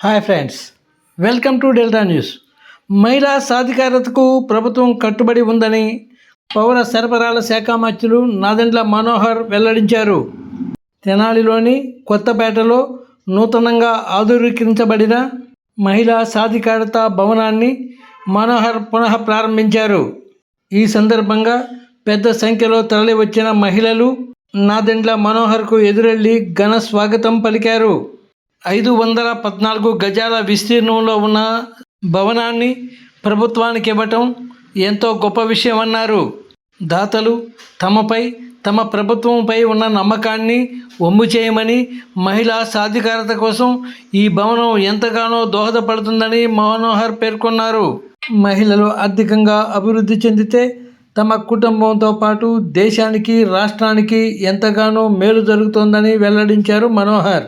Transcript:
Hi friends, welcome to delta news. మహిళా సాధికారతకు ప్రభుత్వం కట్టుబడి ఉందని పౌర సరఫరాల శాఖ మంత్రులు నాదెండ్ల మనోహర్ వెల్లడించారు. తెనాలిలోని కొత్తపేటలో నూతనంగా ఆధునీకరించబడిన మహిళా సాధికారత భవనాన్ని మనోహర్ పునః ప్రారంభించారు. ఈ సందర్భంగా పెద్ద సంఖ్యలో తరలివచ్చిన మహిళలు నాదెండ్ల మనోహర్కు ఎదురెళ్లి ఘన స్వాగతం పలికారు. 514 గజాల విస్తీర్ణంలో ఉన్న భవనాన్ని ప్రభుత్వానికి ఇవ్వటం ఎంతో గొప్ప విషయమన్నారు. దాతలు తమపై, తమ ప్రభుత్వంపై ఉన్న నమ్మకాన్ని వమ్ము చేయమని, మహిళా సాధికారత కోసం ఈ భవనం ఎంతగానో దోహదపడుతుందని మనోహర్ పేర్కొన్నారు. మహిళలు ఆర్థికంగా అభివృద్ధి చెందితే తమ కుటుంబంతో పాటు దేశానికి, రాష్ట్రానికి ఎంతగానో మేలు జరుగుతోందని వెల్లడించారు మనోహర్.